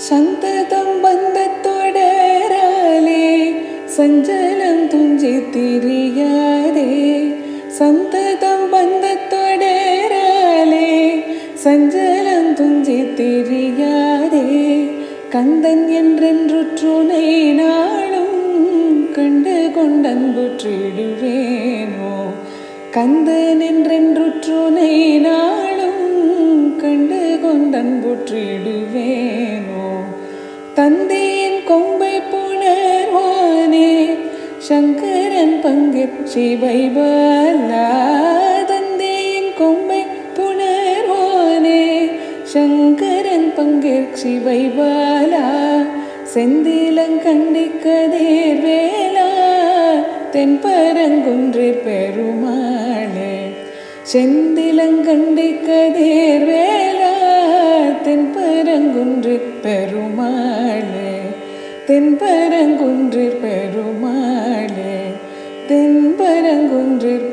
சந்ததம் பந்தத்தொடராலே சஞ்சலம் துஞ்சி திரியாதே. சந்ததம் பந்தத்தொடராலே சஞ்சலம் துஞ்சி திரியாதே. கந்தன் என்றென்றுற்றுனை நாளும் கண்டு கொண்டன்புற்றிடுவேனோ. கந்தன் என்றென்றுற்றுனை நாளும் கண்டு கொண்டன்புற்றிடுவேனோ. தந்தையின் கொம்பை புணர்வானே சங்கரன் பங்கிற் சிவைபாலா. தந்தையின் கொம்பை புணர்வானே சங்கரன் பங்கிற் சிவைபாலா. செந்திலங்கண்டி கதிர் வேலா தென்பரங்குன்றிற் பெருமாளே. செந்திலங்கண்டி கதிர் வேலா தென்பரங்குன்றிற் பெருமாளே. தென்பரங்குன்றிற் பெருமாளே. தென்பரங்குன்றிற்